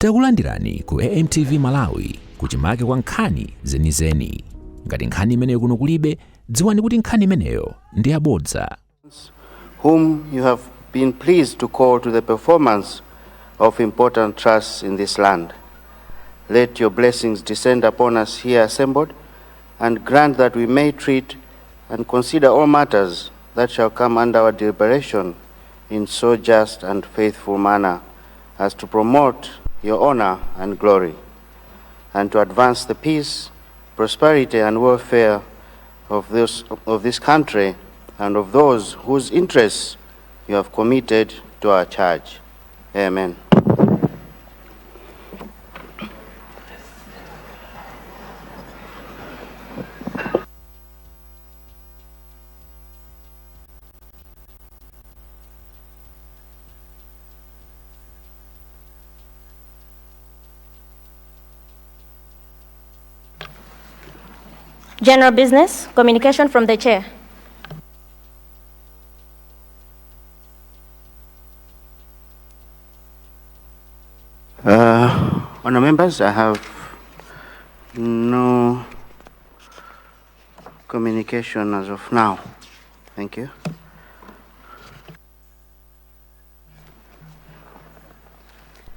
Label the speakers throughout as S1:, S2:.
S1: Takulandirani ku AMTV Malawi kuchimake kwa nkhani zenizeni. Ngati nkhani imeneyo kuno kulibe, dziwani kuti nkhani imeneyo ndi yabodza.
S2: Whom you have been pleased to call to the performance of important trusts in this land. Let your blessings descend upon us here assembled, and grant that we may treat and consider all matters that shall come under our deliberation in so just and faithful manner as to promote your honor and glory, and to advance the peace, prosperity, and welfare of this country and of those whose interests you have committed to our charge. Amen.
S3: General business, communication from the chair.
S2: Honour members, I have no communication as of now. Thank you.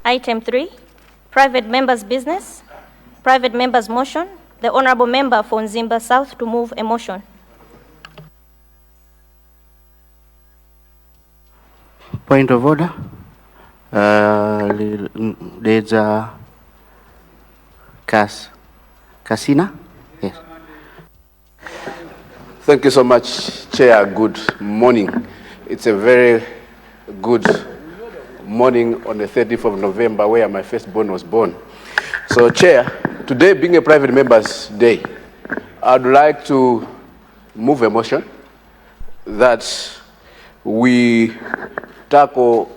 S3: Item 3, private members' business, private members' motion. The Honourable Member for Nzimba South to move a motion.
S2: Point of order. There's a Casina? Yes.
S4: Thank you so much, Chair. Good morning. It's a very good morning on the 30th of November where my firstborn was born. So, Chair, today being a private members' day, I'd like to move a motion that we tackle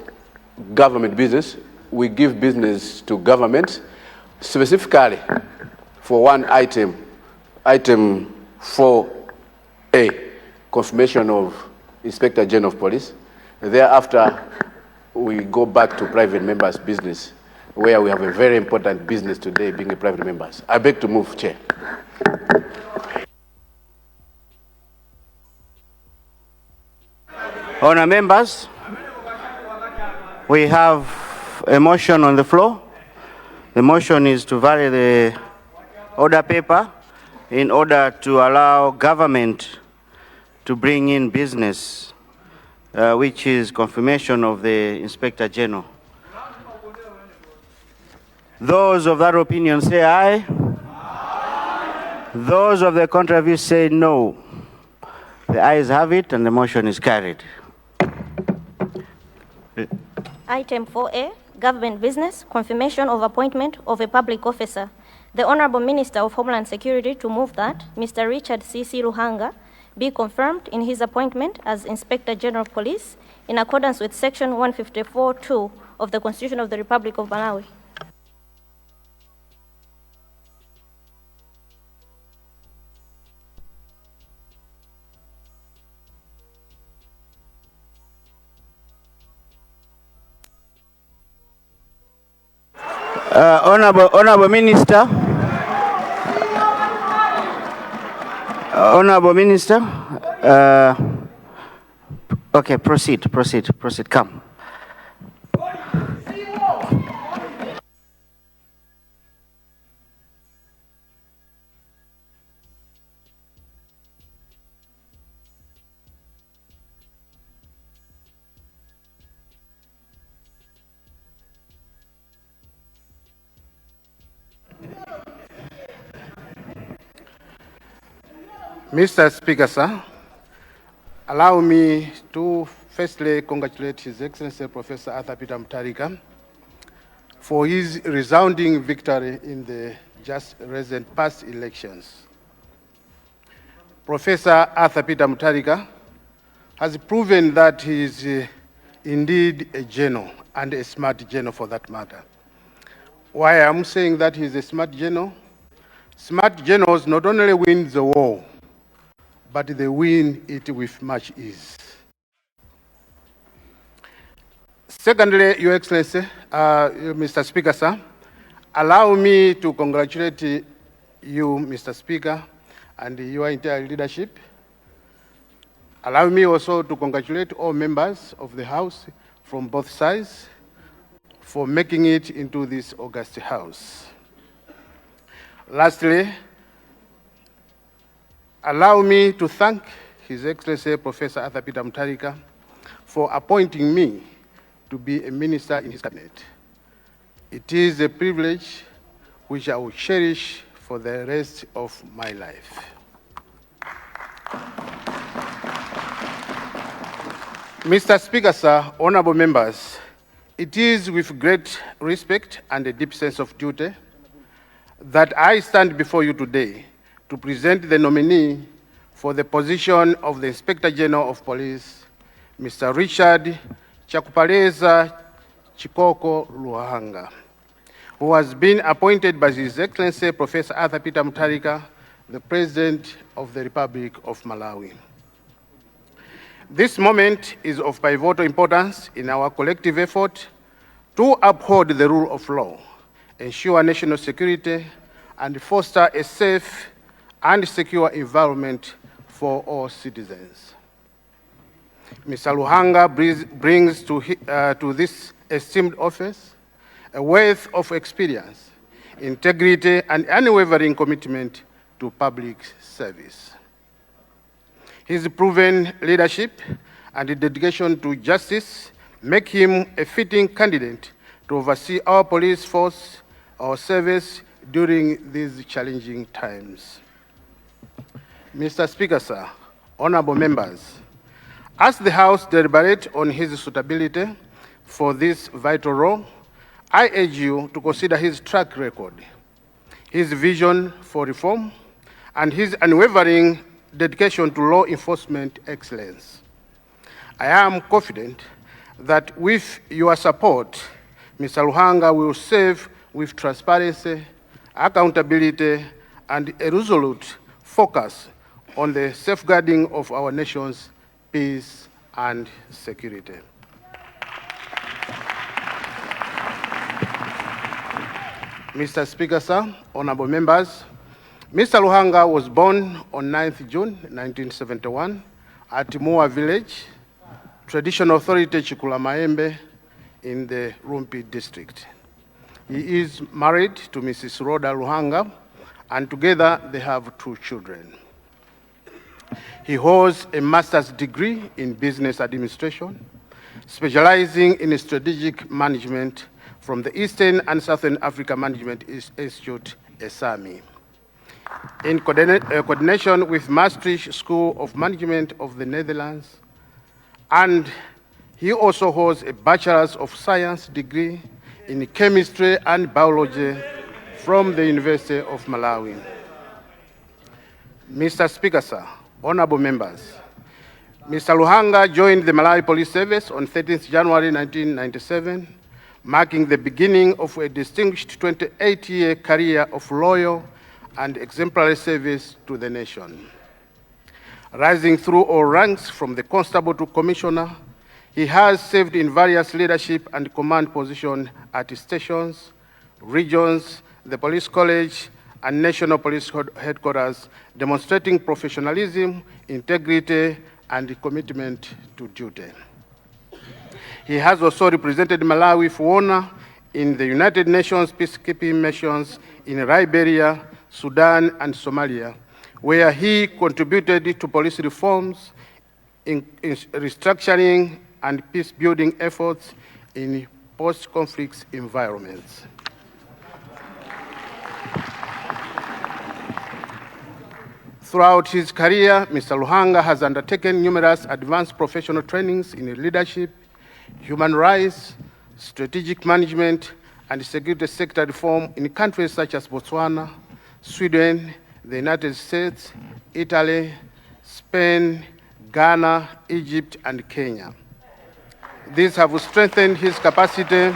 S4: government business. We give business to government, specifically for one item, item 4A, confirmation of Inspector General of Police. Thereafter, we go back to private members' business, where we have a very important business today, being a private members. I beg to move, Chair.
S2: Honour members, we have a motion on the floor. The motion is to vary the order paper in order to allow government to bring in business, which is confirmation of the Inspector General. Those of that opinion say aye. Aye. Those of the contrary view say no. The ayes have it and the motion is carried.
S3: Item 4A, government business, confirmation of appointment of a public officer. The Honourable Minister of Homeland Security to move that Mr. Richard C.C. Ruhanga be confirmed in his appointment as Inspector General of Police in accordance with Section 154(2) of the Constitution of the Republic of Malawi.
S2: Honourable Minister. Honourable Minister. Okay, proceed, come.
S5: Mr. Speaker, sir, allow me to firstly congratulate His Excellency Professor Arthur Peter Mutharika for his resounding victory in the just recent past elections. Professor Arthur Peter Mutharika has proven that he is indeed a general, and a smart general for that matter. Why I'm saying that he's a smart generals not only win the war, but they win it with much ease. Secondly, Your Excellency, Mr. Speaker, sir, Allow me to congratulate you, Mr. Speaker, and your entire leadership. Allow me also to congratulate all members of the House from both sides for making it into this august House. Lastly, allow me to thank His Excellency Professor Arthur Peter Mutharika for appointing me to be a minister in his cabinet. It is a privilege which I will cherish for the rest of my life. Mr. Speaker, sir, honorable members, it is with great respect and a deep sense of duty that I stand before you today to present the nominee for the position of the Inspector General of Police, Mr. Richard Chakupaleza Chikoko Luhanga, who has been appointed by His Excellency Professor Arthur Peter Mutharika, the President of the Republic of Malawi. This moment is of pivotal importance in our collective effort to uphold the rule of law, ensure national security, and foster a safe and secure environment for all citizens. Mr. Luhanga brings to this esteemed office a wealth of experience, integrity, and unwavering commitment to public service. His proven leadership and dedication to justice make him a fitting candidate to oversee our police force, our service during these challenging times. Mr. Speaker, sir, honorable members, as the House deliberates on his suitability for this vital role, I urge you to consider his track record, his vision for reform, and his unwavering dedication to law enforcement excellence. I am confident that with your support, Mr. Luhanga will serve with transparency, accountability, and a resolute focus on the safeguarding of our nation's peace and security. Mr. Speaker, sir, honorable members, Mr. Luhanga was born on 9th June 1971 at Mua Village, Traditional Authority Chikula Maembe in the Rumpi district. He is married to Mrs. Rhoda Luhanga, and together they have 2 children. He holds a master's degree in business administration, specializing in strategic management from the Eastern and Southern Africa Management Institute, ESAMI, in coordination with Maastricht School of Management of the Netherlands, and he also holds a Bachelor's of Science degree in Chemistry and Biology from the University of Malawi. Mr. Speaker, sir, honorable members, Mr. Luhanga joined the Malawi Police Service on 13th January 1997, marking the beginning of a distinguished 28-year career of loyal and exemplary service to the nation. Rising through all ranks from the constable to commissioner, he has served in various leadership and command positions at stations, regions, the police college, and national police headquarters, demonstrating professionalism, integrity, and commitment to duty. He has also represented Malawi for honor in the United Nations peacekeeping missions in Liberia, Sudan, and Somalia, where he contributed to police reforms, in restructuring, and peace-building efforts in post-conflict environments. Throughout his career, Mr. Luhanga has undertaken numerous advanced professional trainings in leadership, human rights, strategic management, and security sector reform in countries such as Botswana, Sweden, the United States, Italy, Spain, Ghana, Egypt, and Kenya. These have strengthened his capacity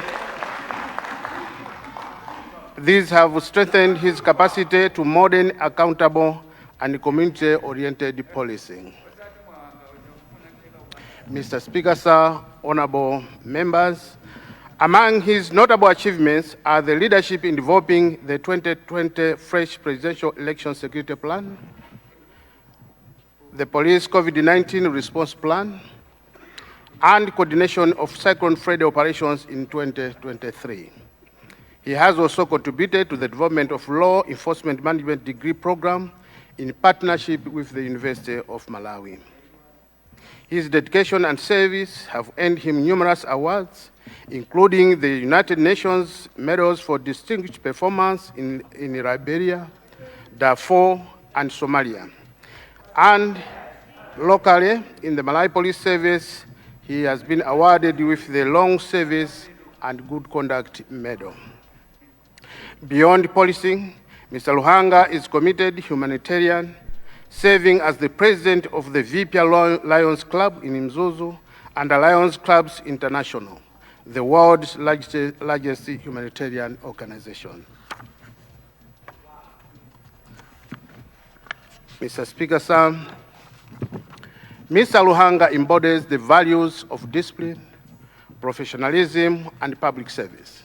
S5: to modern, accountable, and community-oriented policing. Mr. Speaker, sir, honorable members, Among his notable achievements are the leadership in developing the 2020 Fresh Presidential Election Security Plan, the Police COVID-19 Response Plan, and coordination of Cyclone Freddy operations in 2023. He has also contributed to the development of Law Enforcement Management Degree Program in partnership with the University of Malawi. His dedication and service have earned him numerous awards, including the United Nations Medals for Distinguished Performance in Liberia, Darfur, and Somalia. And locally, in the Malawi Police Service, he has been awarded with the Long Service and Good Conduct Medal. Beyond policing, Mr. Luhanga is committed humanitarian, serving as the president of the VPA Lions Club in Mzuzu and the Lions Clubs International, the world's largest humanitarian organization. Mr. Speaker, sir, Mr. Luhanga embodies the values of discipline, professionalism, and public service.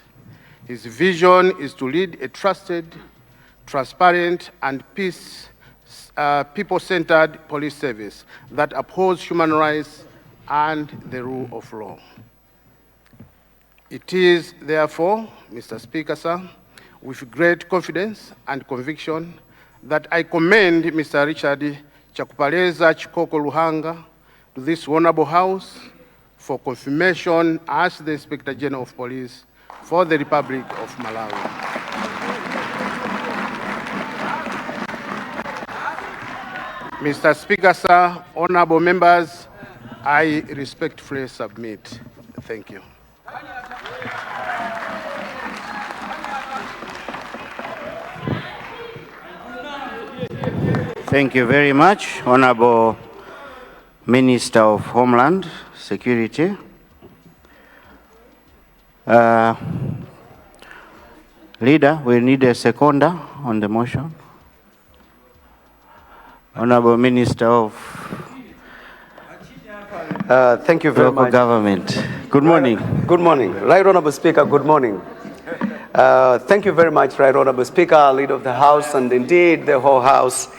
S5: His vision is to lead a trusted, transparent, and people-centered police service that upholds human rights and the rule of law. It is, therefore, Mr. Speaker, sir, with great confidence and conviction that I commend Mr. Richard Chakupaleza Chikoko Luhanga to this honorable House for confirmation as the Inspector General of Police for the Republic of Malawi. Mr. Speaker, sir, honorable members, I respectfully submit. Thank you.
S2: Thank you very much, Honorable Minister of Homeland Security. Leader, we need a seconder on the motion. Honorable Minister of
S6: thank you very
S2: Local
S6: much.
S2: Government. Good morning.
S6: Good morning. Right Honorable Speaker, good morning. Thank you very much, Right Honorable Speaker, Leader of the House, and indeed the whole House.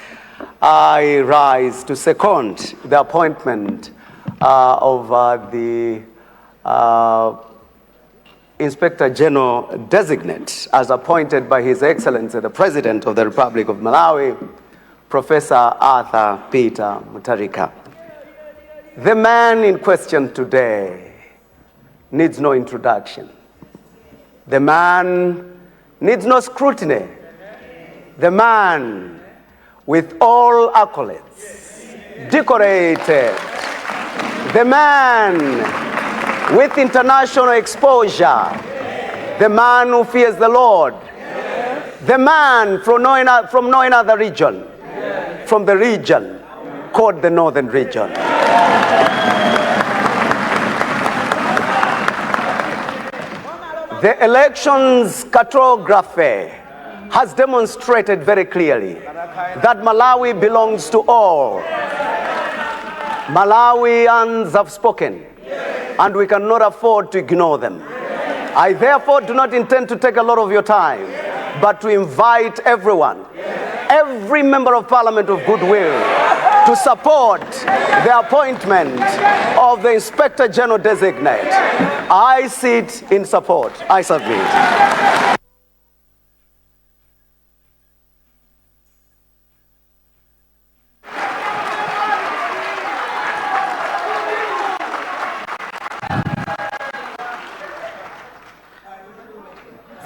S6: I rise to second the appointment of the Inspector General Designate as appointed by His Excellency, the President of the Republic of Malawi, Professor Arthur Peter Mutharika. The man in question today needs no introduction. The man needs no scrutiny. The man with all accolades, decorated. The man with international exposure. The man who fears the Lord. The man from no other region. From the region called the Northern Region. The elections cartography has demonstrated very clearly that Malawi belongs to all. Malawians have spoken, and we cannot afford to ignore them. I therefore do not intend to take a lot of your time, but to invite everyone, every member of Parliament of goodwill, to support the appointment of the Inspector General Designate. I sit in support. I submit.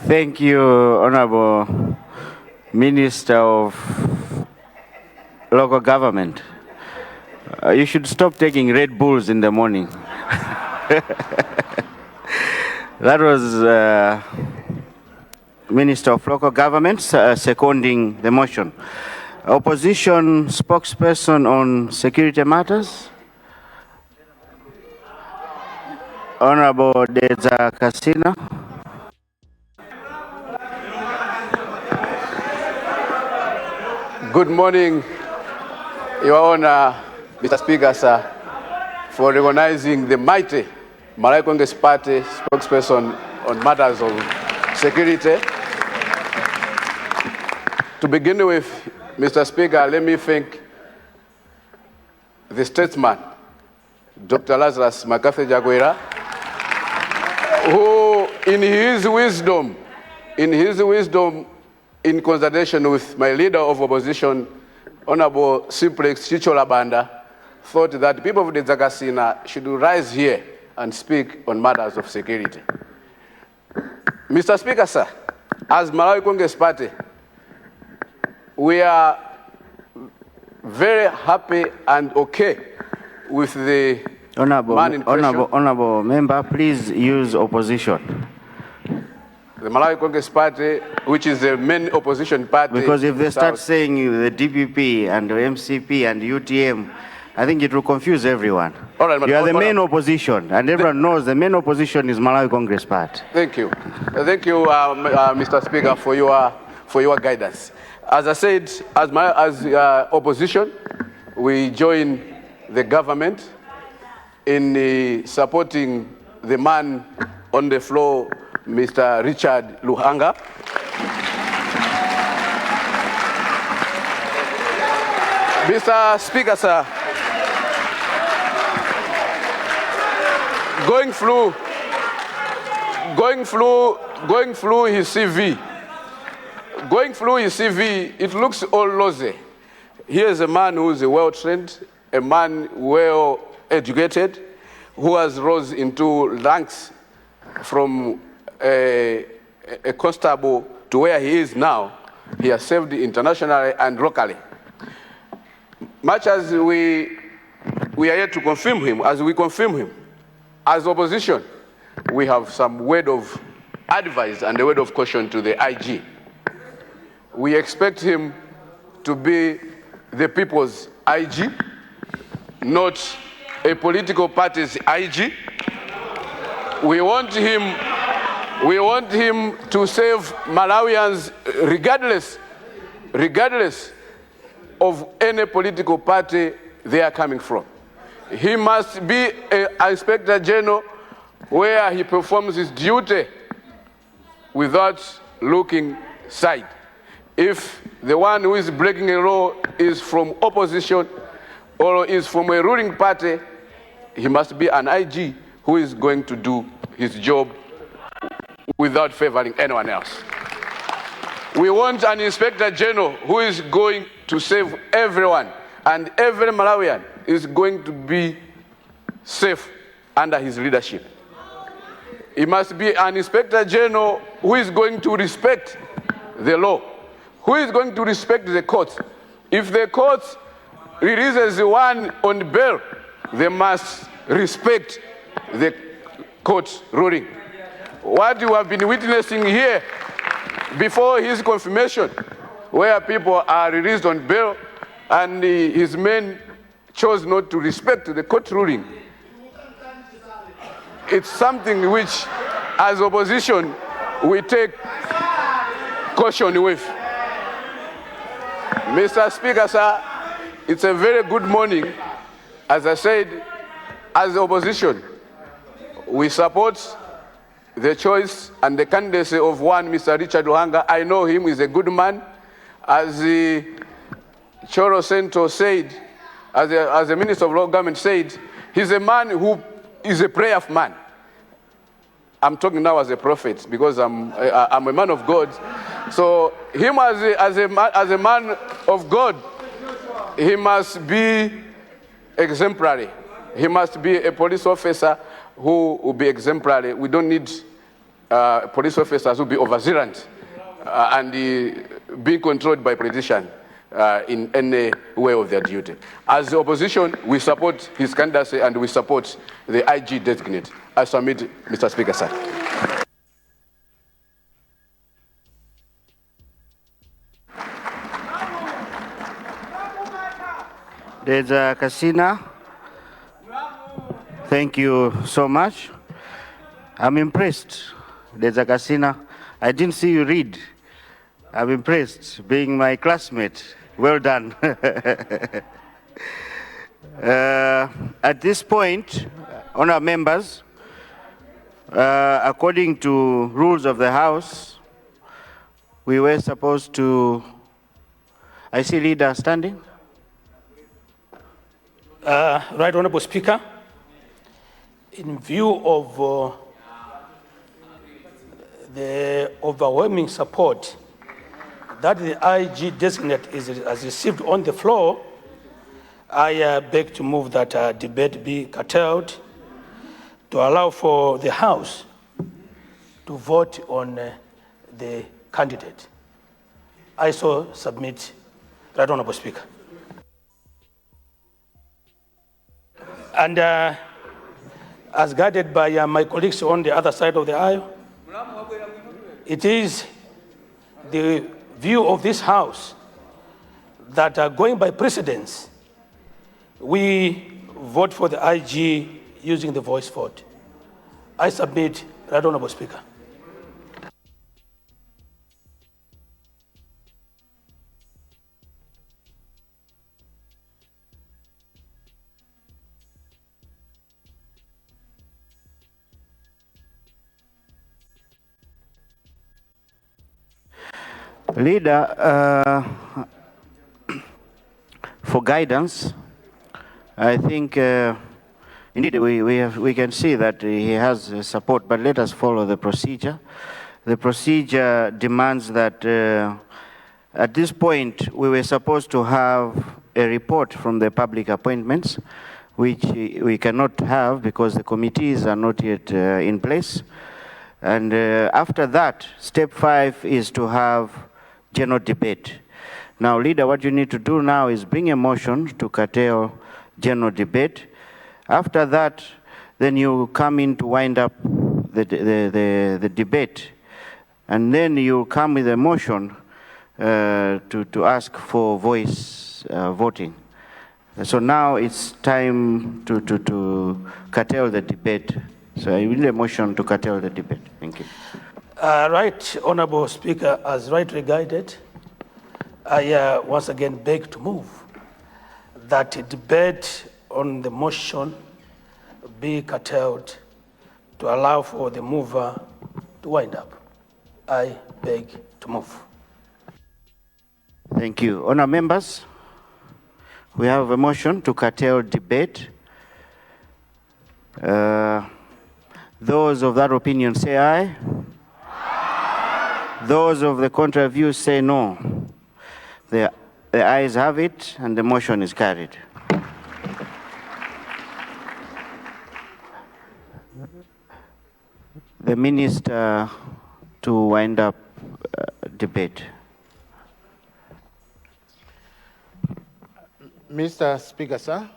S2: Thank you, Honorable Minister of Local Government. You should stop taking Red Bulls in the morning. That was Minister of Local Government seconding the motion. Opposition spokesperson on security matters, Honorable Deza Kasina.
S4: Good morning, Your Honor, Mr. Speaker, sir, for recognizing the mighty Malawi Congress Party spokesperson on matters of security. To begin with, Mr. Speaker, let me thank the statesman, Dr. Lazarus McCarthy Jagwera, who in his wisdom, in consultation with my leader of opposition, Honorable Simplex Chichola Banda, thought that people of the Zagasina should rise here and speak on matters of security. Mr. Speaker, sir, as Malawi Congress Party, we are very happy and okay with the man in question.
S2: Honorable member, please use opposition.
S4: The Malawi Congress Party, which is the main opposition party.
S2: Because if they start saying the DPP and the MCP and UTM, I think it will confuse everyone.
S4: All right,
S2: you are the main opposition, and everyone knows the main opposition is Malawi Congress Party.
S4: Thank you. Thank you, Mr. Speaker, for your guidance. As I said, as opposition, we join the government in supporting the man on the floor, Mr. Richard Luhanga. Mr. Speaker, sir, going through his CV, it looks all rosy. Here's a man who is well-trained, a man well-educated, who has rose into ranks from a constable to where he is now. He has served internationally and locally. Much as we are here to confirm him, as opposition, we have some word of advice and a word of caution to the IG. We expect him to be the people's IG, not a political party's IG. We want him to save Malawians regardless of any political party they are coming from. He must be an Inspector General where he performs his duty without looking side. If the one who is breaking a law is from opposition or is from a ruling party, he must be an IG who is going to do his job without favoring anyone else. We want an Inspector General who is going to save everyone, and every Malawian is going to be safe under his leadership. He must be an Inspector General who is going to respect the law, who is going to respect the courts. If the court releases one on bail, they must respect the court's ruling. What you have been witnessing here before his confirmation, where people are released on bail and his men chose not to respect the court ruling, it's something which, as opposition, we take caution with. Mr. Speaker, sir, it's a very good morning. As I said, as opposition, we support the choice and the candidacy of one Mr. Richard Luhanga. I know him, he's a good man. As Choro Sento said, as the Minister of Law Government said, he's a man who is a prayer man. I'm talking now as a prophet because I'm a man of God. So him as a man of God, he must be exemplary. He must be a police officer who will be exemplary. We don't need police officers who will be overzealous and being controlled by politicians in any way of their duty. As the opposition, we support his candidacy and we support the IG designate. I submit, Mr. Speaker, sir.
S2: There's Kasina. Thank you so much. I'm impressed. There's Kasina. I didn't see you read. I'm impressed, being my classmate. Well done. At this point, honourable members, According to rules of the House, we were supposed to, I see leader standing.
S7: Right Honorable Speaker, in view of the overwhelming support that the IG designate has received on the floor, I beg to move that debate be curtailed to allow for the House to vote on the candidate. I so submit, Right Honorable Speaker. And as guided by my colleagues on the other side of the aisle, it is the view of this House that going by precedence, we vote for the IG using the voice vote. I submit, Right Honorable Speaker.
S2: Leader, for guidance, I think indeed we can see that he has support, but let us follow the procedure. The procedure demands that at this point we were supposed to have a report from the public appointments, which we cannot have because the committees are not yet in place. And after that, step 5 is to have general debate. Now, Leader, what you need to do now is bring a motion to curtail general debate. After that, then you come in to wind up the debate. And then you come with a motion to ask for voice voting. So now it's time to curtail the debate. So I will a motion to curtail the debate. Thank you.
S7: Right, Honorable Speaker, as rightly guided, I once again beg to move that a debate on the motion be curtailed to allow for the mover to wind up. I beg to move.
S2: Thank you. Honour members, we have a motion to curtail debate. Those of that opinion say aye. Those of the contrary view say no. The ayes have it and the motion is carried. The Minister to wind up debate.
S5: Mr. Speaker, sir,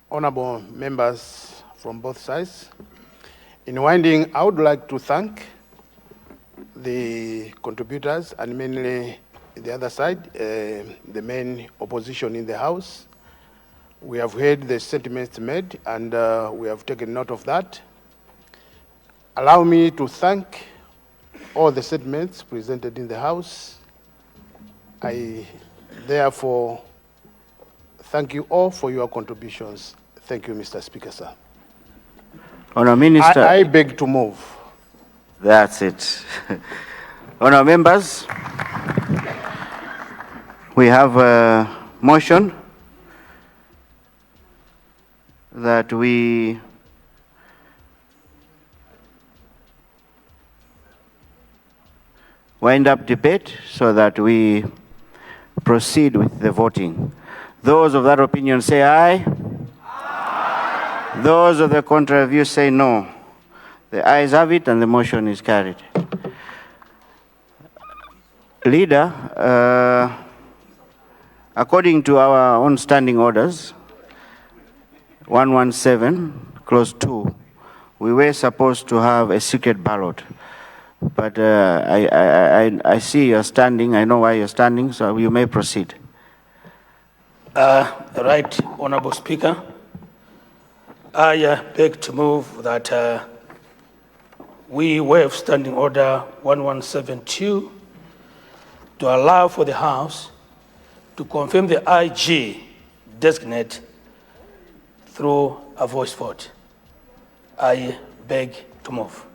S5: honorable members from both sides, in winding, I would like to thank the contributors and mainly the other side, the main opposition in the House. We have heard the sentiments made and we have taken note of that. Allow me to thank all the sentiments presented in the House. I therefore thank you all for your contributions. Thank you, Mr. Speaker, sir.
S2: Honour Minister.
S5: I beg to move.
S2: That's it. Honour members, we have a motion that we wind up debate so that we proceed with the voting. Those of that opinion say aye. Aye. Those of the contrary view say no. The ayes have it and the motion is carried. Leader, according to our own standing orders, 117, clause 2, we were supposed to have a secret ballot. But I see you're standing, I know why you're standing, so you may proceed.
S7: Right, Honorable Speaker, I beg to move that we waive standing order 1172 to allow for the House to confirm the IG designate through a voice vote. I beg to move.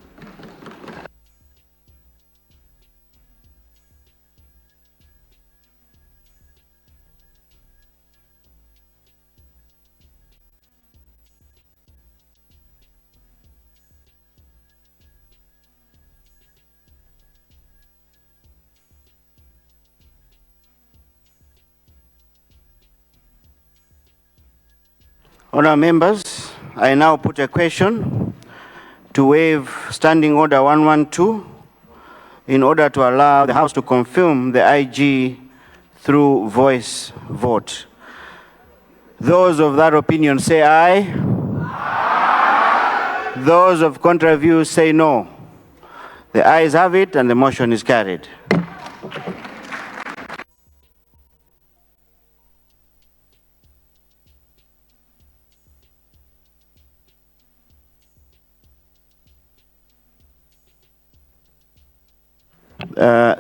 S2: Honourable members, I now put a question to waive Standing Order 112 in order to allow the House to confirm the IG through voice vote. Those of that opinion say aye. Aye. Those of contrary view say no. The ayes have it and the motion is carried.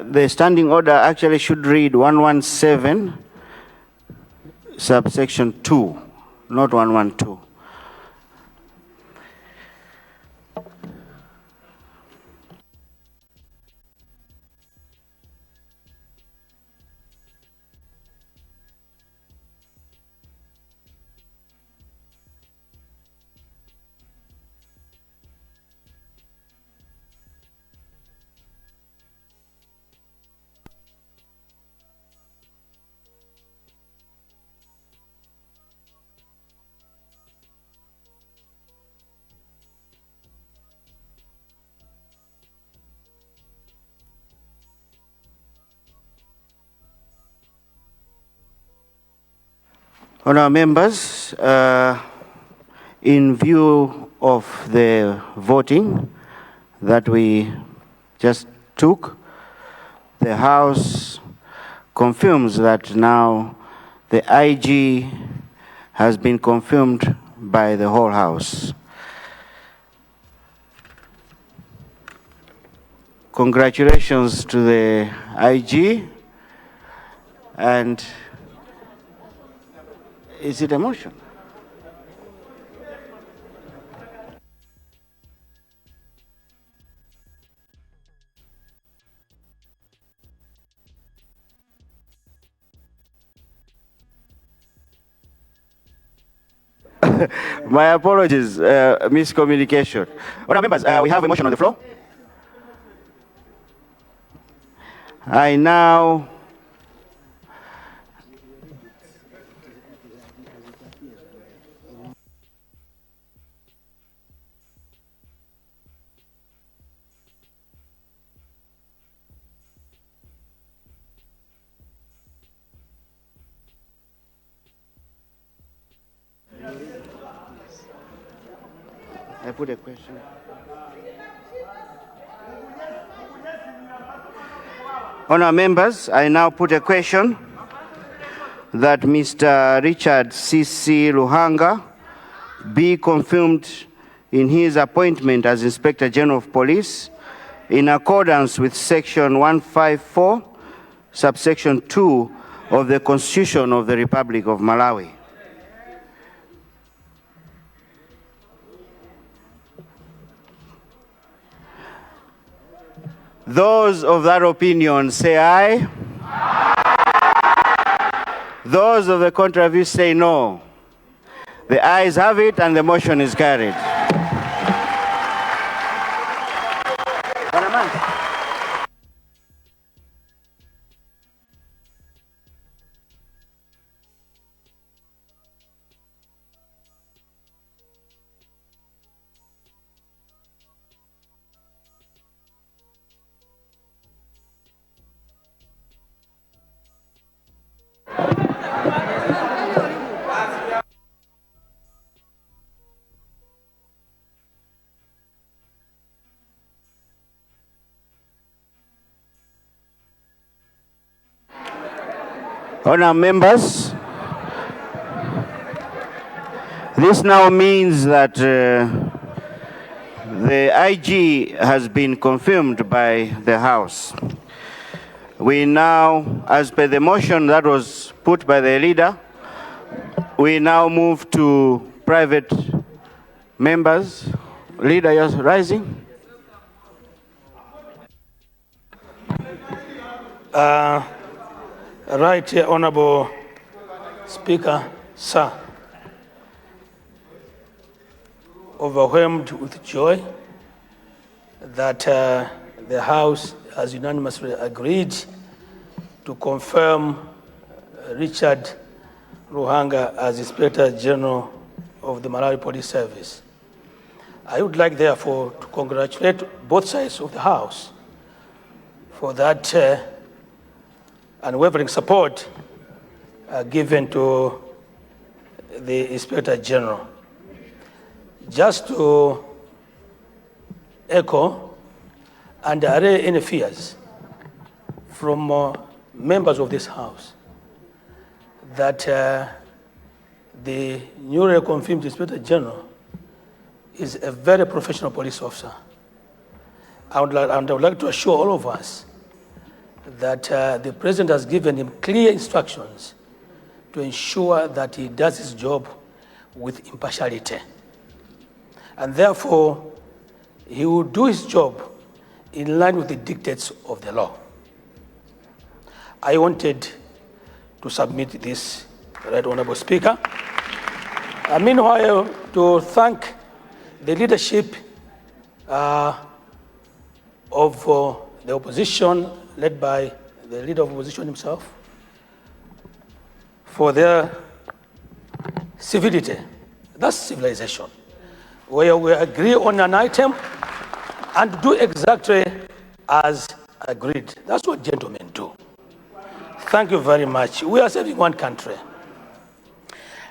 S2: The standing order actually should read 117, subsection 2, not 112. Honourable members, in view of the voting that we just took, the House confirms that now the IG has been confirmed by the whole House. Congratulations to the IG, and is it a motion? My apologies, miscommunication. Honourable members, we have a motion on the floor. I now put a question. Honourable members, I now put a question that Mr. Richard C.C. Luhanga be confirmed in his appointment as Inspector General of Police in accordance with Section 154, subsection 2 of the Constitution of the Republic of Malawi. Those of that opinion say aye. Aye. Those of the contrary view say no. The ayes have it and the motion is carried. Honourable members, this now means that the IG has been confirmed by the House. We now, as per the motion that was put by the leader, we now move to private members Leader, you're rising.
S7: Right, Honorable Speaker, sir. Overwhelmed with joy that the House has unanimously agreed to confirm Richard Ruhanga as Inspector General of the Malawi Police Service. I would like, therefore, to congratulate both sides of the House for that unwavering support given to the Inspector General. Just to echo and allay any fears from members of this House that the newly confirmed Inspector General is a very professional police officer. I would like to assure all of us that the President has given him clear instructions to ensure that he does his job with impartiality. And therefore, he will do his job in line with the dictates of the law. I wanted to submit this, Right Honorable Speaker. Meanwhile, to thank the leadership of the opposition, led by the leader of opposition himself, for their civility. That's civilization, where we agree on an item and do exactly as agreed. That's what gentlemen do. Thank you very much. We are serving one country.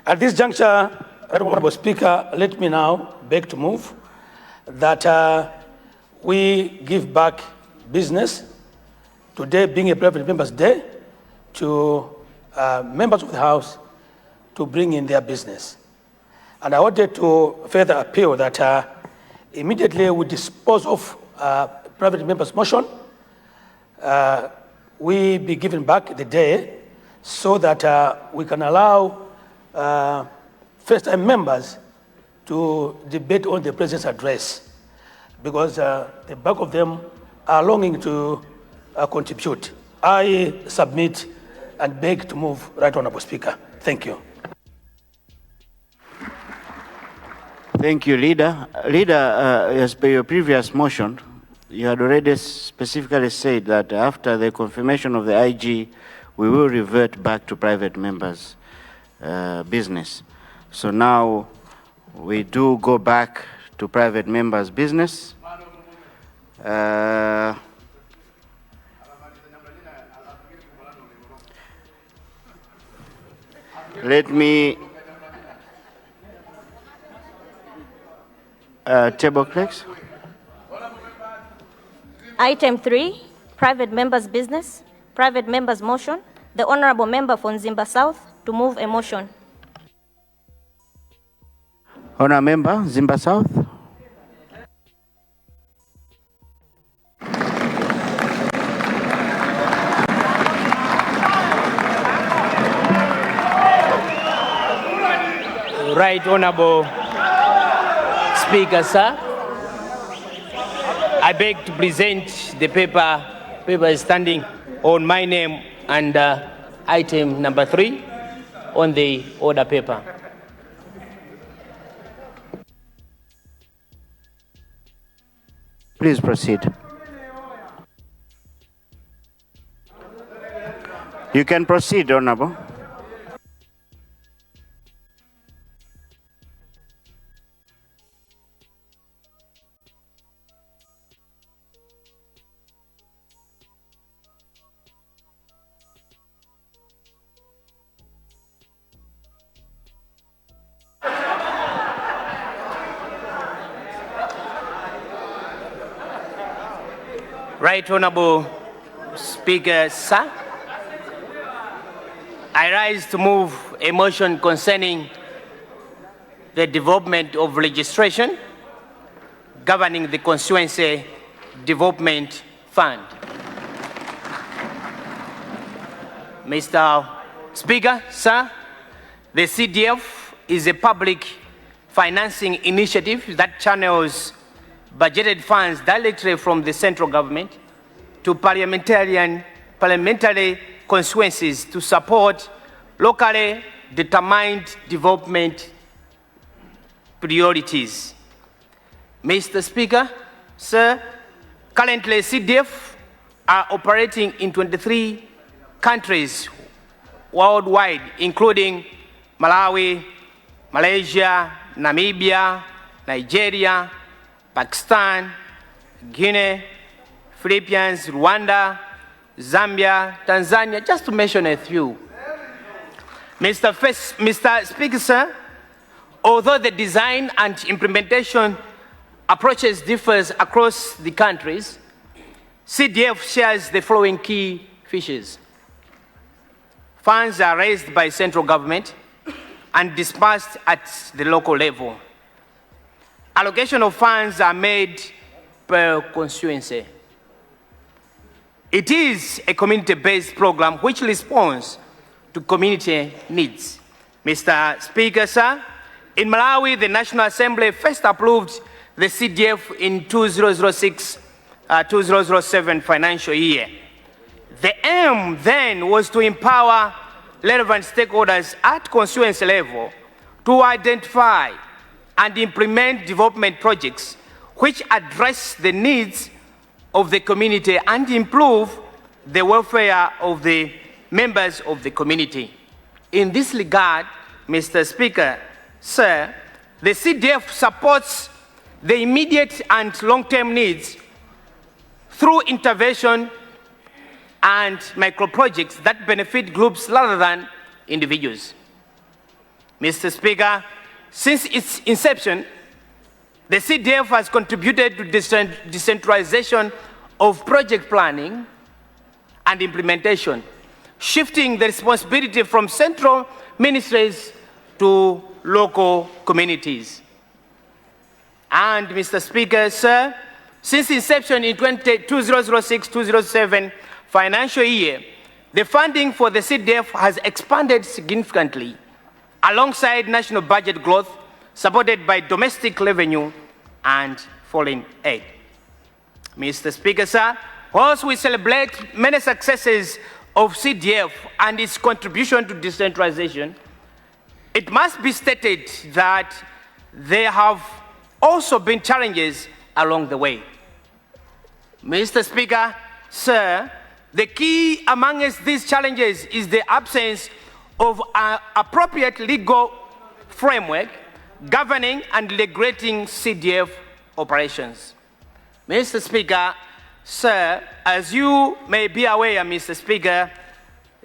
S7: At this juncture, Honorable Speaker, let me now beg to move that we give back business, today being a private members' day, to members of the House to bring in their business. And I wanted to further appeal that immediately we dispose of private members' motion, we be given back the day so that we can allow first-time members to debate on the President's address, because the bulk of them are longing to contribute. I submit and beg to move, Right Honorable Speaker. Thank you.
S2: Thank you, Leader. Leader, as per your previous motion, you had already specifically said that after the confirmation of the IG, we will revert back to private members' business. So now we do go back to private members' business. Let me table clerks.
S3: Item 3, private members' business, private members' motion. The Honorable Member for Nzimba South to move a motion.
S2: Honourable Member, Nzimba South.
S8: Right Honorable Speaker, sir. I beg to present the paper standing on my name and item number 3 on the order paper.
S2: Please proceed. You can proceed, Honorable.
S8: Right Honorable Speaker, sir. I rise to move a motion concerning the development of legislation governing the Constituency Development Fund. Mr. Speaker, sir, the CDF is a public financing initiative that channels budgeted funds directly from the central government to parliamentary constituencies to support locally determined development priorities. Mr. Speaker, sir, currently CDF are operating in 23 countries worldwide, including Malawi, Malaysia, Namibia, Nigeria, Pakistan, Guinea, Philippines, Rwanda, Zambia, Tanzania, just to mention a few. Mr. Speaker, sir, although the design and implementation approaches differs across the countries, CDF shares the following key features. Funds are raised by central government and dispersed at the local level. Allocation of funds are made per constituency. It is a community-based program which responds to community needs. Mr. Speaker, sir, in Malawi, the National Assembly first approved the CDF in 2006-2007 financial year. The aim then was to empower relevant stakeholders at constituency level to identify and implement development projects which address the needs of the community and improve the welfare of the members of the community. In this regard, Mr. Speaker, sir, the CDF supports the immediate and long-term needs through intervention and micro-projects that benefit groups rather than individuals. Mr. Speaker, since its inception, the CDF has contributed to decentralization of project planning and implementation, shifting the responsibility from central ministries to local communities. And Mr. Speaker, sir, since inception in 2006-2007 financial year, the funding for the CDF has expanded significantly alongside national budget growth supported by domestic revenue and foreign aid. Mr. Speaker, sir, whilst we celebrate many successes of CDF and its contribution to decentralization, it must be stated that there have also been challenges along the way. Mr. Speaker, sir, the key amongst these challenges is the absence of an appropriate legal framework governing and regulating CDF operations. Mr. Speaker, sir, as you may be aware, Mr. Speaker,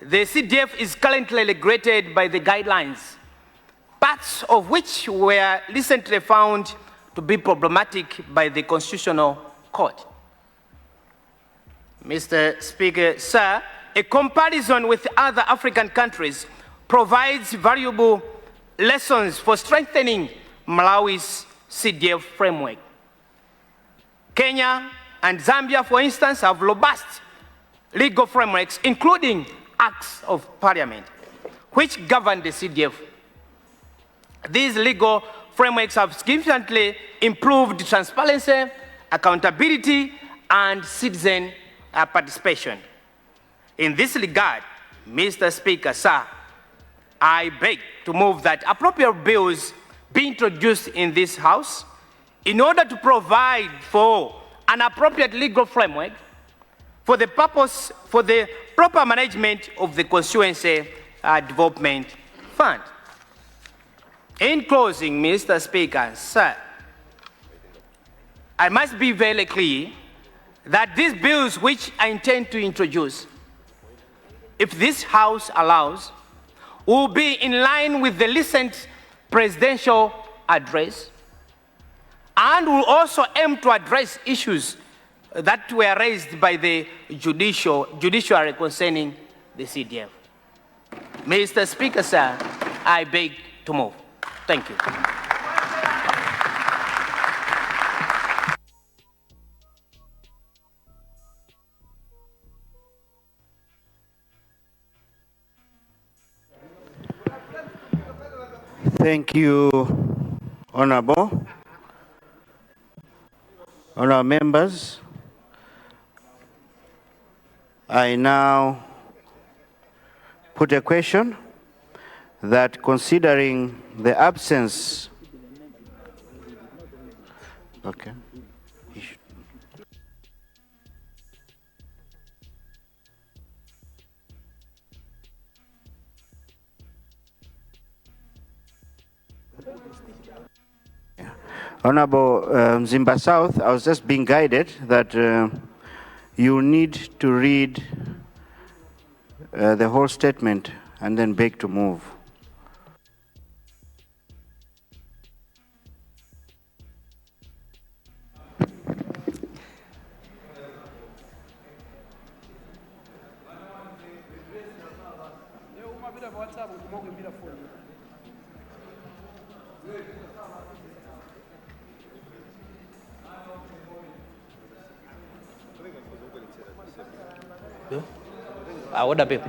S8: the CDF is currently regulated by the guidelines, parts of which were recently found to be problematic by the Constitutional Court. Mr. Speaker, sir, a comparison with other African countries provides valuable lessons for strengthening Malawi's CDF framework. Kenya and Zambia, for instance, have robust legal frameworks, including acts of parliament, which govern the CDF. These legal frameworks have significantly improved transparency, accountability, and citizen participation. In this regard, Mr. Speaker, sir, I beg to move that appropriate bills be introduced in this House in order to provide for an appropriate legal framework for the proper management of the Constituency Development Fund. In closing, Mr. Speaker, sir, I must be very clear that these bills which I intend to introduce, if this House allows, will be in line with the recent presidential address and will also aim to address issues that were raised by the judiciary concerning the CDF. Mr. Speaker, sir, I beg to move. Thank you.
S2: Thank you, Honorable members, I now put a question that, considering the absence, okay. Honorable Mzimba South, I was just being guided that you need to read the whole statement and then beg to move.
S8: Order, babe.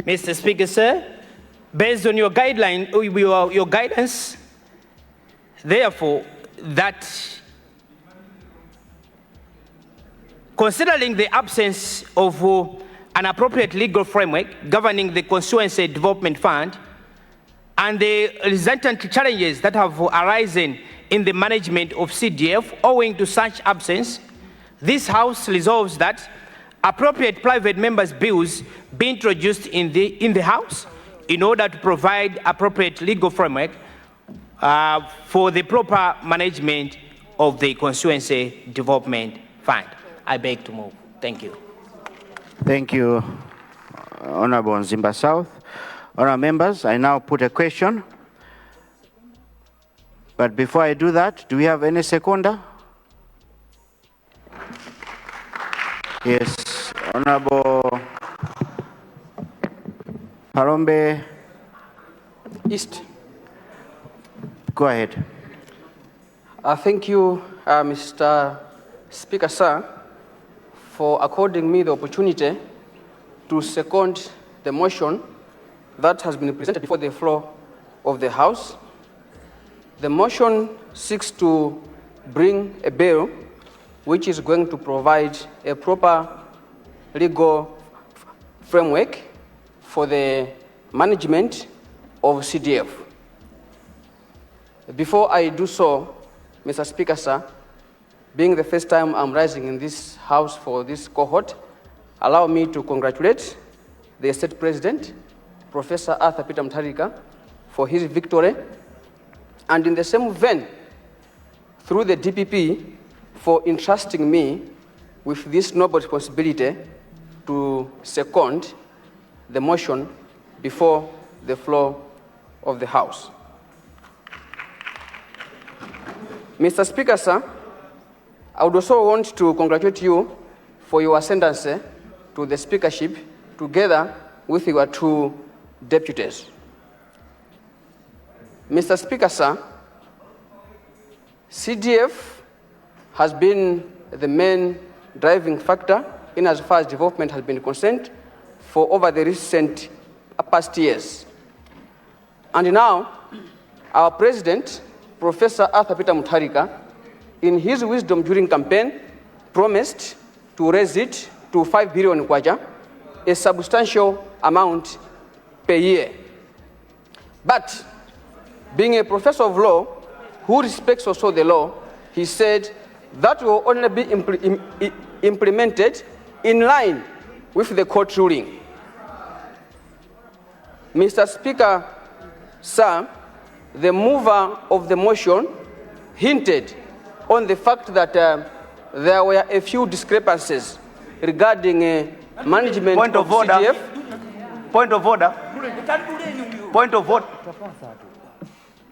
S8: Mr. Speaker, sir, based on your guideline, your guidance, therefore, that considering the absence of an appropriate legal framework governing the Constituency Development Fund and the resultant challenges that have arisen in the management of CDF owing to such absence, this House resolves that appropriate private members' bills be introduced in the House in order to provide appropriate legal framework for the proper management of the Constituency Development Fund. I beg to move. Thank you.
S2: Thank you, Honorable Mzimba South. Honourable members, I now put a question. But before I do that, do we have any seconder? Yes, Honourable Harombe
S9: East.
S2: Go ahead.
S9: Thank you, Mr. Speaker, sir, for according me the opportunity to second the motion that has been presented before the floor of the House. The motion seeks to bring a bill which is going to provide a proper legal framework for the management of CDF. Before I do so, Mr. Speaker, sir, being the first time I'm rising in this House for this cohort, allow me to congratulate the State President, Professor Arthur Peter Mutharika, for his victory, and in the same vein, through the DPP, for entrusting me with this noble responsibility to second the motion before the floor of the House. Mr. Speaker, sir, I would also want to congratulate you for your ascendancy to the speakership together with your two deputies. Mr. Speaker, sir, CDF has been the main driving factor in as far as development has been concerned for over the recent past years. And now, our President, Professor Arthur Peter Mutharika, in his wisdom during campaign, promised to raise it to 5 billion kwacha, a substantial amount per year. But being a professor of law who respects also the law, he said that will only be implemented in line with the court ruling. Mr. Speaker, sir, the mover of the motion hinted on the fact that there were a few discrepancies regarding management
S6: Point of order.
S9: CDF.
S6: Point of order. Point of order.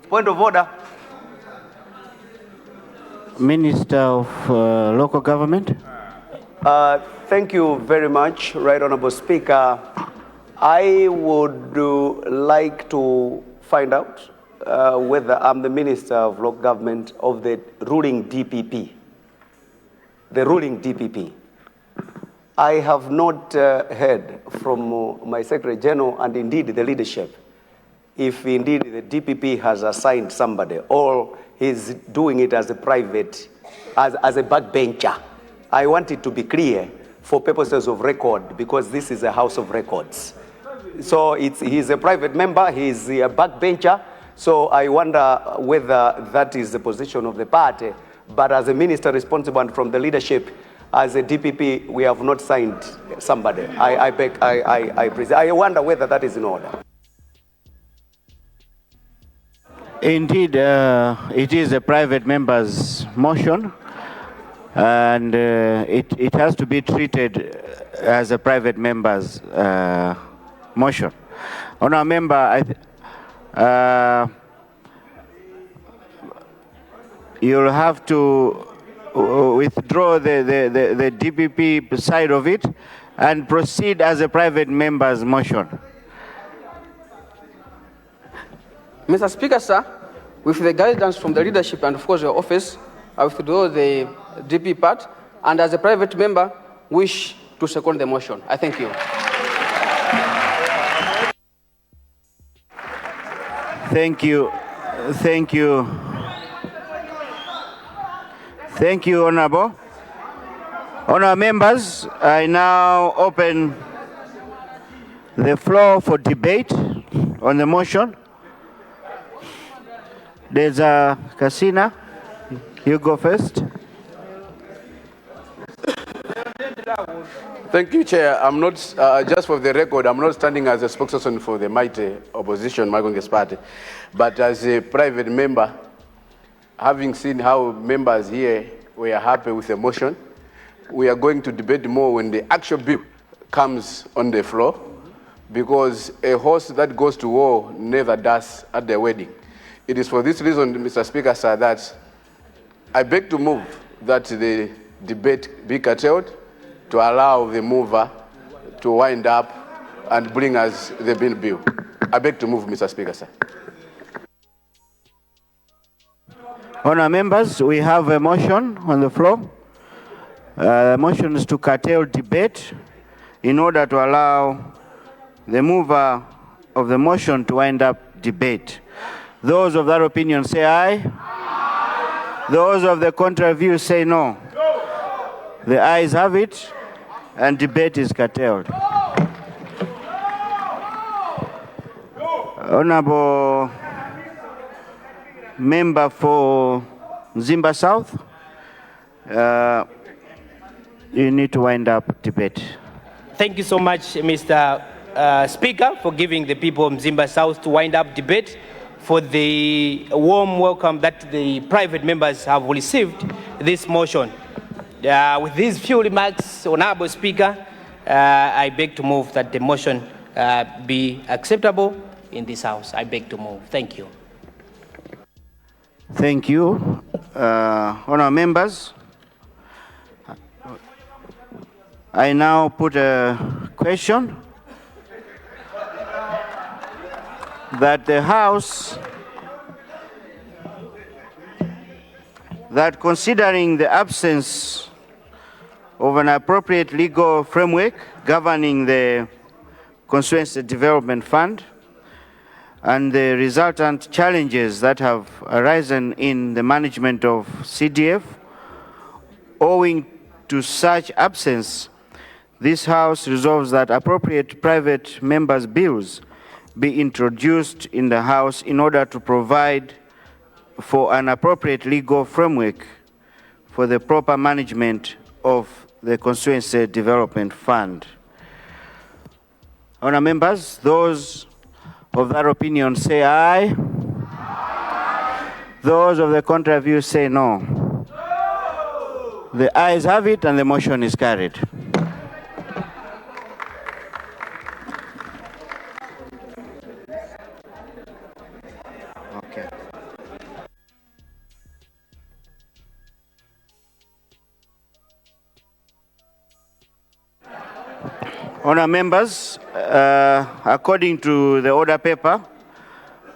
S6: Point of order.
S2: Minister of Local Government.
S6: Thank you very much, Right Honorable Speaker. I would like to find out whether I'm the Minister of Local Government of the ruling DPP. The ruling DPP. I have not heard from my Secretary General and indeed the leadership if indeed the DPP has assigned somebody or he's doing it as a private, as a backbencher. I want it to be clear for purposes of record because this is a house of records. So he's a private member, he's a backbencher, so I wonder whether that is the position of the party. But as a minister responsible and from the leadership, as a DPP, we have not signed somebody. I wonder whether that is in order.
S10: Indeed, it is a private member's motion, and it has to be treated as a private member's motion. Honourable Member, you'll have to withdraw the DPP side of it and proceed as a private member's motion.
S9: Mr. Speaker, sir, with the guidance from the leadership and of course your office, I withdraw the DP part and as a private member wish to second the motion. I thank you.
S10: Thank you. Thank you. Thank you, Honorable. Honourable members, I now open the floor for debate on the motion. There's a Kasina. You go first.
S4: Thank you, Chair. I'm not, just for the record, I'm not standing as a spokesperson for the mighty opposition, my Congress party, but as a private member, having seen how members here were happy with the motion, we are going to debate more when the actual bill comes on the floor, because a horse that goes to war never does at the wedding. It is for this reason, Mr. Speaker, sir, that I beg to move that the debate be curtailed to allow the mover to wind up and bring us the bill. I beg to move, Mr. Speaker, sir.
S10: Honourable members, we have a motion on the floor. The motion is to curtail debate in order to allow the mover of the motion to wind up debate. Those of that opinion say aye. Aye. Those of the contrary view say no. No. The ayes have it, and debate is curtailed. No. Honourable Member for Zimba South, you need to wind up debate.
S8: Thank you so much, Mr. Speaker, for giving the people of Zimba South to wind up debate, for the warm welcome that the private members have received this motion. With these few remarks, Honourable Speaker, I beg to move that the motion be acceptable in this House. I beg to move. Thank you.
S10: Thank you. Honourable members, I now put a question that the House, that considering the absence of an appropriate legal framework governing the Constituency Development Fund and the resultant challenges that have arisen in the management of CDF, owing to such absence, this House resolves that appropriate private members' bills be introduced in the House in order to provide for an appropriate legal framework for the proper management of the Constituency Development Fund. Honourable members, those of that opinion say aye. Aye. Those of the contrary view say no. No. The ayes have it and the motion is carried. Okay. Honourable members, according to the order paper,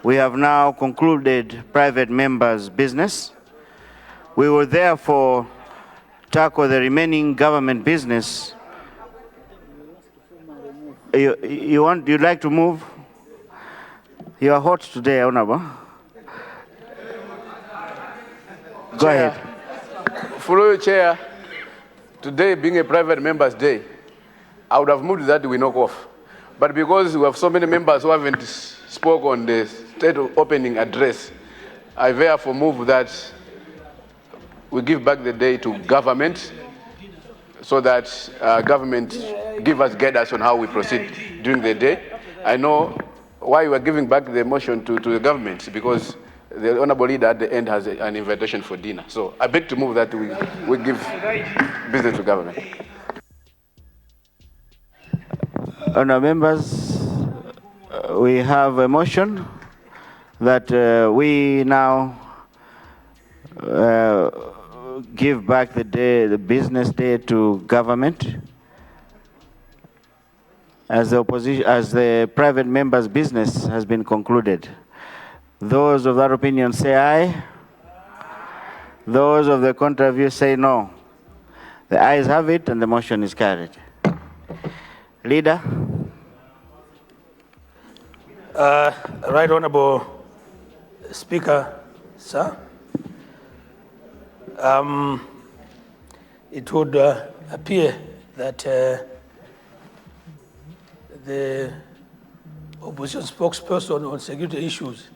S10: we have now concluded private members' business. We will therefore tackle the remaining government business you'd like to move? You are hot today, Honorable. Go ahead.
S4: Through Chair, today being a private member's day, I would have moved that we knock off. But because we have so many members who haven't spoke on the state opening address, I therefore move that we give back the day to government so that government give us guidance on how we proceed during the day. I know why we are giving back the motion to the government, because the honorable leader at the end has an invitation for dinner. So I beg to move that we give business to government.
S10: Honourable members, we have a motion that we now give back the business day to government, as the private member's business has been concluded. Those of that opinion say aye. Those of the contrary view say no. The ayes have it and the motion is carried. Leader.
S7: Right Honorable Speaker, sir. It would appear that the opposition spokesperson on security issues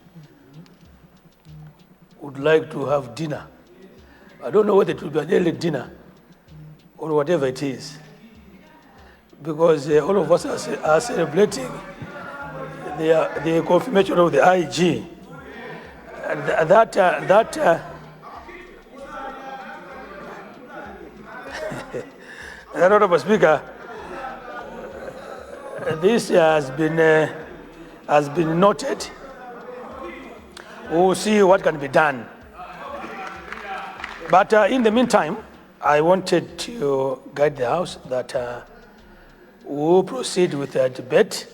S7: would like to have dinner. I don't know whether it will be an early dinner or whatever it is, because all of us are celebrating the confirmation of the IG. And Honorable Speaker, this has been noted. We'll see what can be done. But in the meantime, I wanted to guide the House that we'll proceed with a debate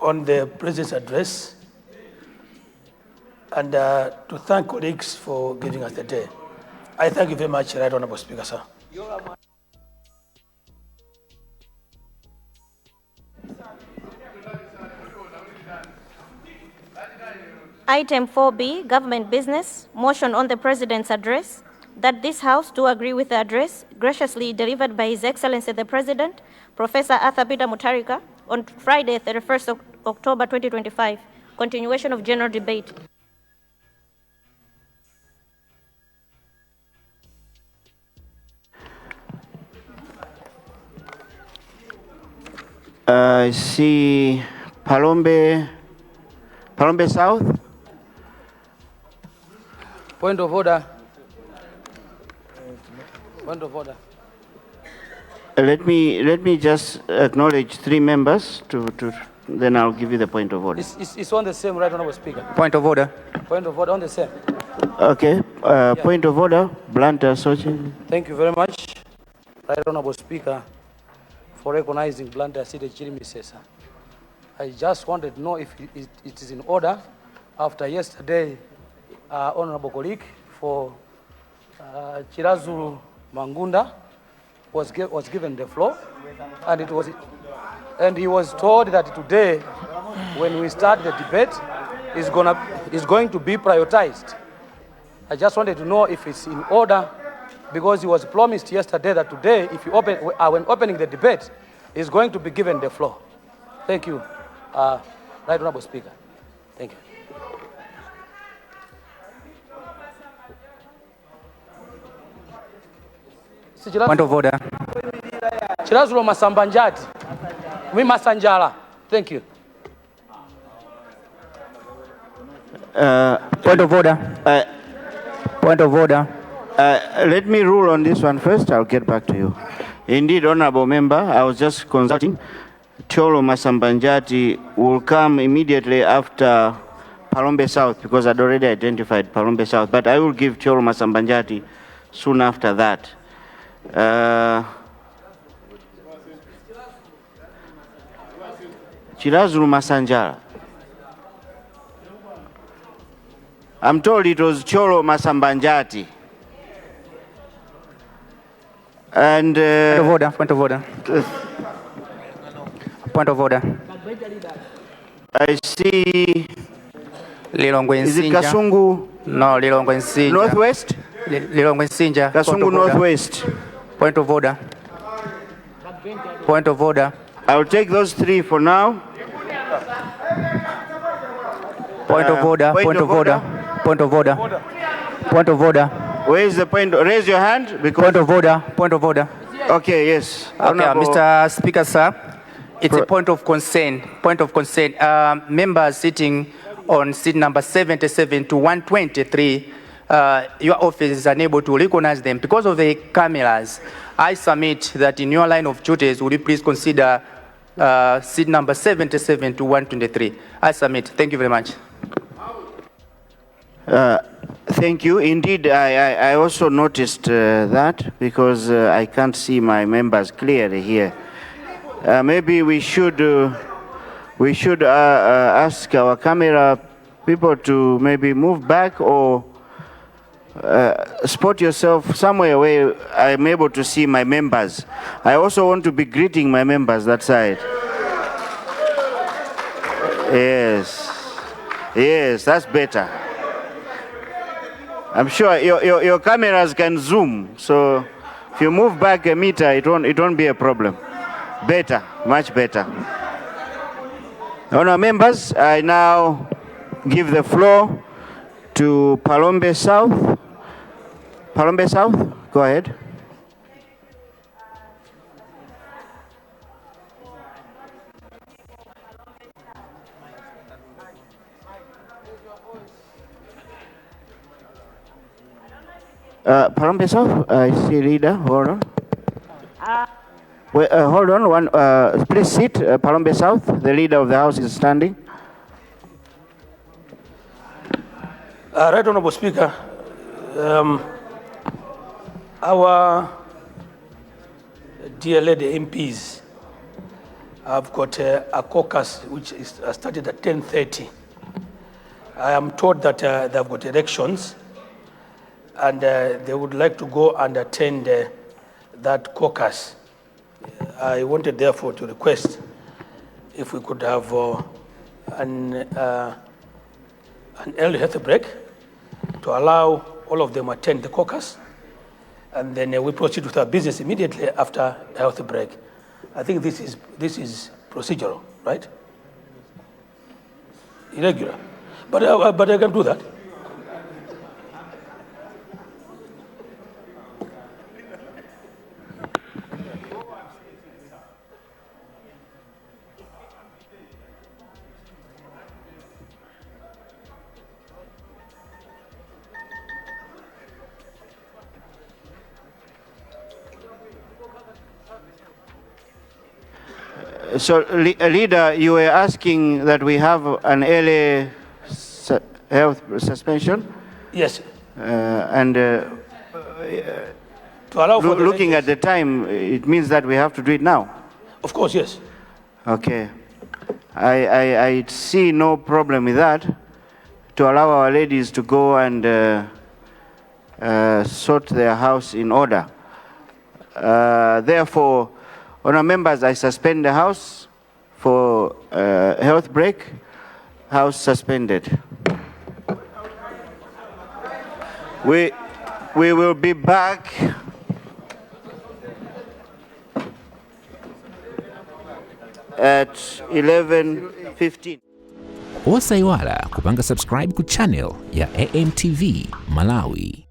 S7: on the President's address, and to thank colleagues for giving us the day. I thank you very much, Right Honorable Speaker, sir.
S3: Item 4B, Government Business, motion on the President's address, that this House do agree with the address graciously delivered by His Excellency the President, Professor Arthur Peter Mutharika, on Friday, 31st October 2025, continuation of general debate.
S10: I see Palombe South.
S9: Point of order. Point of order.
S10: Let me just acknowledge 3 members then I'll give you the point of order.
S9: It's on the same, Right Honorable Speaker.
S11: Point of order.
S9: Point of order on the same.
S10: Okay. Point of order. Blantyre Sochi.
S9: Thank you very much, Right Honorable Speaker, for recognizing Blantyre City Chirimisesa. I just wanted to know if it is in order after yesterday, Honorable colleague for Chirazulu Mangunda was given the floor, and he was told that today, when we start the debate, is going to be prioritized. I just wanted to know if it's in order, because he was promised yesterday that today, when opening the debate, is going to be given the floor. Thank you, Right Honorable Speaker. Thank you.
S11: Point of order.
S9: Chirazulu Masambanjati. Masanjala. Thank you.
S11: Point of order. Point of order.
S10: Let me rule on this one first. I'll get back to you. Indeed, Honorable Member, I was just consulting. Cholo Masambanjati will come immediately after Palombe South, because I'd already identified Palombe South. But I will give Cholo Masambanjati soon after that. Chirazulu Masanjala. I'm told it was Cholo Masambanjati. And
S11: point of order. Point of order. Point of order.
S10: I see.
S11: Lilongwe
S10: Is it
S11: Nsinja.
S10: Kasungu?
S11: No, Lilongwe Nsinja.
S10: Northwest?
S11: Lilongwe Nsinja.
S10: Kasungu Northwest.
S11: Point of order. Point of order.
S10: I'll take those 3 for now.
S11: Point of order. Point of order. Point of order. Point of order.
S10: Where is the point? Raise your hand. Because
S11: Point of order. Point of order.
S10: Okay, yes.
S11: Okay,
S10: Honorable-
S11: Mr. Speaker, sir, it's a point of concern. Point of concern. Members sitting on seat number 77 to 123, your office is unable to recognize them because of the cameras. I submit that in your line of duties, would you please consider seat number 77 to 123? I submit. Thank you very much.
S10: Thank you. Indeed, I also noticed that because I can't see my members clearly here. Maybe we should ask our camera people to maybe move back or spot yourself somewhere where I'm able to see my members. I also want to be greeting my members that side. Yes, that's better. I'm sure your cameras can zoom, so if you move back a meter, it won't be a problem. Better, much better. Honourable members, I now give the floor to Palombe South. Palombe South, go ahead. Palombe South, I see leader, hold on. Hold on, please sit, Palombe South, the leader of the House is standing.
S7: Right Honorable Speaker, our dear lady MPs have got a caucus which is started at 10:30. I am told that they've got elections and they would like to go and attend that caucus. I wanted therefore to request if we could have an early health break to allow all of them attend the caucus, and then we proceed with our business immediately after the health break. I think this is procedural, right? Irregular, but I can do that.
S10: So, leader, you were asking that we have an early health suspension?
S7: Yes.
S10: And
S7: to allow for
S10: looking at the time, it means that we have to do it now?
S7: Of course, yes.
S10: Okay. I see no problem with that, to allow our ladies to go and sort their house in order. Therefore, honourable members, I suspend the House for health break. House suspended. We will be back at 11:15.
S1: Osaiwala kupanga subscribe ku channel ya AMTV Malawi.